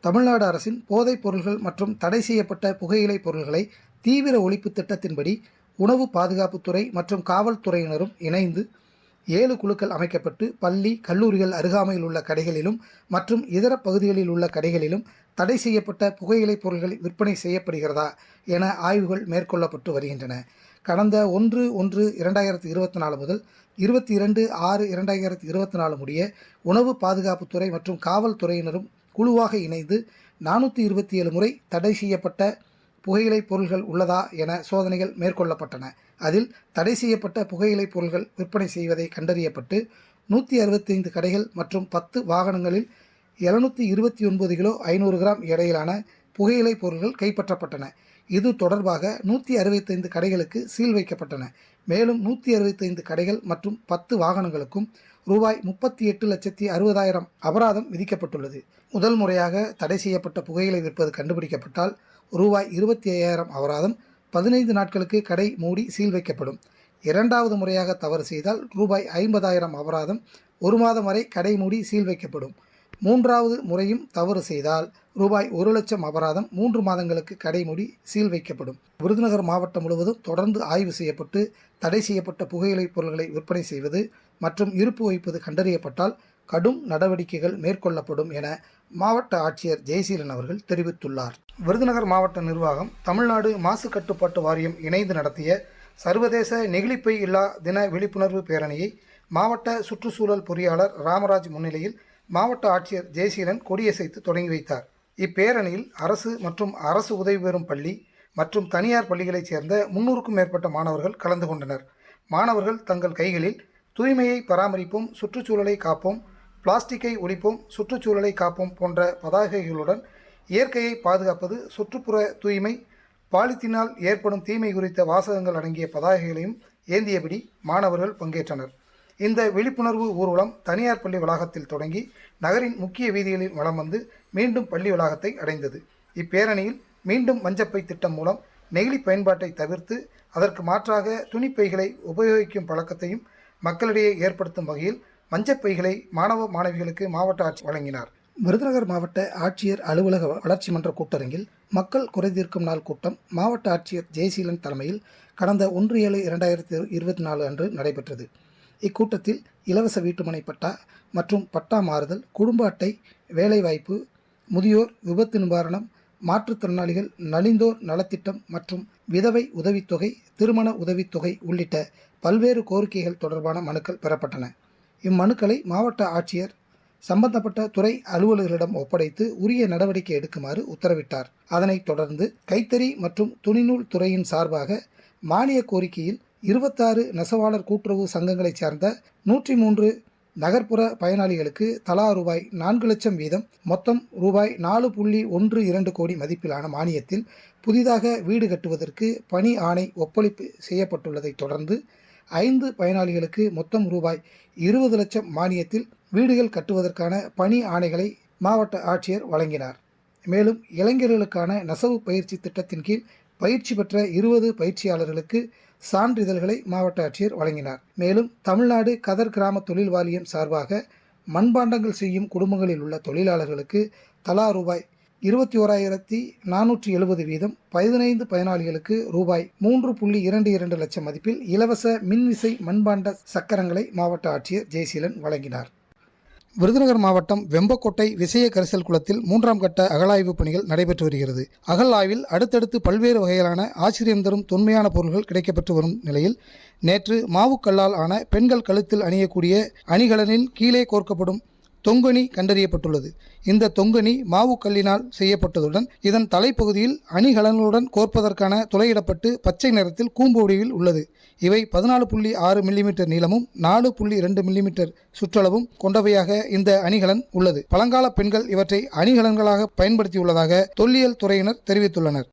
தமிழ்நாடு அரசின் போதைப் பொருள்கள் மற்றும் தடை செய்யப்பட்ட புகையிலை பொருள்களை தீவிர ஒழிப்பு திட்டத்தின்படி உணவு பாதுகாப்புத்துறை மற்றும் காவல்துறையினரும் இணைந்து 7 குழுக்கள் அமைக்கப்பட்டு பள்ளி, கல்லூரிகள் அருகாமையில் உள்ள கடைகளிலும் மற்றும் இதர பகுதிகளில் உள்ள கடைகளிலும் தடை செய்யப்பட்ட புகையிலை பொருள்கள் விற்பனை செய்யப்படுகிறதா என ஆய்வுகள் மேற்கொள்ளப்பட்டு வருகின்றன. கடந்த 1/1/2024 முதல் 22/6/2024 முடிய உணவு பாதுகாப்புத்துறை மற்றும் காவல்துறையினரும் குழுவாக இணைந்து 427 முறை தடை செய்யப்பட்ட புகையிலை பொருள்கள் உள்ளதா என சோதனைகள் மேற்கொள்ளப்பட்டன. அதில் தடை செய்யப்பட்ட புகையிலை பொருள்கள் விற்பனை செய்வதை கண்டறியப்பட்டு 165 கடைகள் மற்றும் 10 வாகனங்களில் 729 கிலோ 500 கிராம் எடையிலான புகையிலை பொருள்கள் கைப்பற்றப்பட்டன. இது தொடர்பாக 165 கடைகளுக்கு சீல் வைக்கப்பட்டன. மேலும் 165 கடைகள் மற்றும் 10 வாகனங்களுக்கும் ரூபாய் 38,60,000 அபராதம் விதிக்கப்பட்டுள்ளது. முதல் முறையாக தடை செய்யப்பட்ட புகையிலை விற்பது கண்டுபிடிக்கப்பட்டால் ரூபாய் 25,000 அபராதம், 15 நாட்களுக்கு கடை மூடி சீல் வைக்கப்படும். இரண்டாவது முறையாக தவறு செய்தால் ரூபாய் 50,000 அபராதம், 1 மாதம் வரை கடை மூடி சீல் வைக்கப்படும். மூன்றாவது முறையும் தவறு செய்தால் ரூபாய் 1,00,000 அபராதம், 3 மாதங்களுக்கு கடை மூடி சீல் வைக்கப்படும். விருதுநகர் மாவட்டம் முழுவதும் தொடர்ந்து ஆய்வு செய்யப்பட்டு தடை செய்யப்பட்ட புகையிலை பொருட்களை விற்பனை செய்வது மற்றும் இருப்பு வைப்பது கண்டறியப்பட்டால் கடும் நடவடிக்கைகள் மேற்கொள்ளப்படும் என மாவட்ட ஆட்சியர் ஜெயசீலன் அவர்கள் தெரிவித்துள்ளார். விருதுநகர் மாவட்ட நிர்வாகம் தமிழ்நாடு மாசு கட்டுப்பாட்டு வாரியம் இணைந்து நடத்திய சர்வதேச நெகிழிப்பை இல்லா தின விழிப்புணர்வு பேரணியை மாவட்ட சுற்றுச்சூழல் பொறியாளர் ராமராஜ் முன்னிலையில் மாவட்ட ஆட்சியர் ஜெயசீலன் கொடியசைத்து தொடங்கி வைத்தார். இப்பேரணியில் அரசு மற்றும் அரசு உதவி பெறும் பள்ளி மற்றும் தனியார் பள்ளிகளைச் சேர்ந்த 300க்கும் மேற்பட்ட மாணவர்கள் கலந்து கொண்டனர். மாணவர்கள் தங்கள் கைகளில் தூய்மையை பராமரிப்போம், சுற்றுச்சூழலை காப்போம், பிளாஸ்டிக்கை ஒழிப்போம், சுற்றுச்சூழலை காப்போம் போன்ற பதாகைகளுடன் இயற்கையை பாதுகாப்பது, சுற்றுப்புற தூய்மை, பாலித்தீனால் ஏற்படும் தீமை குறித்த வாசகங்கள் அடங்கிய பதாகைகளையும் ஏந்தியபடி மாணவர்கள் பங்கேற்றனர். இந்த விழிப்புணர்வு ஊர்வலம் தனியார் பள்ளி வளாகத்தில் தொடங்கி நகரின் முக்கிய வீதிகளில் வலம் வந்து மீண்டும் பள்ளி வளாகத்தை அடைந்தது. இப்பேரணியில் மீண்டும் மஞ்சப்பை திட்டம் மூலம் நெகிழி பயன்பாட்டை தவிர்த்து அதற்கு மாற்றாக துணிப்பைகளை உபயோகிக்கும் பழக்கத்தையும் மக்களிடையே ஏற்படுத்தும் வகையில் மஞ்சப்பைகளை மாணவ மாணவிகளுக்கு மாவட்ட ஆட்சியர் வழங்கினார். விருதுநகர் மாவட்ட ஆட்சியர் அலுவலக வளர்ச்சி மன்ற கூட்டரங்கில் மக்கள் குறைதீர்க்கும் நாள் கூட்டம் மாவட்ட ஆட்சியர் ஜெயசீலன் தலைமையில் கடந்த 1/7/2024 அன்று நடைபெற்றது. இக்கூட்டத்தில் இலவச வீட்டுமனை பட்டா மற்றும் பட்டா மாறுதல், குடும்ப அட்டை, வேலைவாய்ப்பு, முதியோர், விபத்து நிவாரணம், மாற்றுத்திறனாளிகள் நலிந்தோர் நலத்திட்டம் மற்றும் விதவை உதவித்தொகை, திருமண உதவித்தொகை உள்ளிட்ட பல்வேறு கோரிக்கைகள் தொடர்பான மனுக்கள் பெறப்பட்டன. இம்மனுக்களை மாவட்ட ஆட்சியர் சம்பந்தப்பட்ட துறை அலுவலர்களிடம் ஒப்படைத்து உரிய நடவடிக்கை எடுக்குமாறு உத்தரவிட்டார். அதனைத் தொடர்ந்து கைத்தறி மற்றும் துணிநூல் துறையின் சார்பாக மானிய கோரிக்கையில் 26 நெசவாளர் கூட்டுறவு சங்கங்களைச் சேர்ந்த 103 நகர்ப்புற பயனாளிகளுக்கு தலா ரூபாய் 4 லட்சம் வீதம் மொத்தம் ரூபாய் 4.12 கோடி மதிப்பிலான மானியத்தில் புதிதாக வீடு கட்டுவதற்கு பணி ஆணை ஒப்பளிப்பு செய்யப்பட்டுள்ளதைத் தொடர்ந்து 5 பயனாளிகளுக்கு மொத்தம் ரூபாய் 20 லட்சம் மானியத்தில் வீடுகள் கட்டுவதற்கான பணி ஆணைகளை மாவட்ட ஆட்சியர் வழங்கினார். மேலும் இளைஞர்களுக்கான நெசவு பயிற்சி திட்டத்தின் கீழ் பயிற்சி பெற்ற 20 பயிற்சியாளர்களுக்கு சான்றிதழ்களை மாவட்ட ஆட்சியர் வழங்கினார். மேலும் தமிழ்நாடு கதர் கிராம தொழில் வாரியம் சார்பாக மண்பாண்டங்கள் செய்யும் குடும்பங்களில் உள்ள தொழிலாளர்களுக்கு தலா ரூபாய் 21,470 வீதம் 15 பயனாளிகளுக்கு ரூபாய் 3.22 லட்சம் மதிப்பில் இலவச மின்விசை மண்பாண்ட சக்கரங்களை மாவட்ட ஆட்சியர் ஜெயசீலன் வழங்கினார். விருதுநகர் மாவட்டம் வெம்பக்கோட்டை விசய கரிசல் குளத்தில் 3ஆம் கட்ட அகழாய்வு பணிகள் நடைபெற்று வருகிறது. அகழாய்வில் அடுத்தடுத்து பல்வேறு வகையிலான ஆச்சரியம் தரும் தொன்மையான பொருள்கள் கிடைக்கப்பெற்று வரும் நிலையில் நேற்று மாவுக்கல்லால் ஆன பெண்கள் கழுத்தில் அணியக்கூடிய அணிகலனில் கீழே கோர்க்கப்படும் தொங்கணி கண்டறியப்பட்டுள்ளது. இந்த தொங்கணி மாவுக்கல்லினால் செய்யப்பட்டதுடன் இதன் தலைப்பகுதியில் அணிகலனுடன் கோர்ப்பதற்கான துளையிடப்பட்டு பச்சை நிறத்தில் கூம்பு வடிவில் உள்ளது. இவை 14.6 மில்லிமீட்டர் நீளமும் 4.2 மில்லிமீட்டர் சுற்றளவும் கொண்டவையாக இந்த அணிகலன் உள்ளது. பழங்கால பெண்கள் இவற்றை அணிகலன்களாக பயன்படுத்தியுள்ளதாக தொல்லியல் துறையினர் தெரிவித்துள்ளனர்.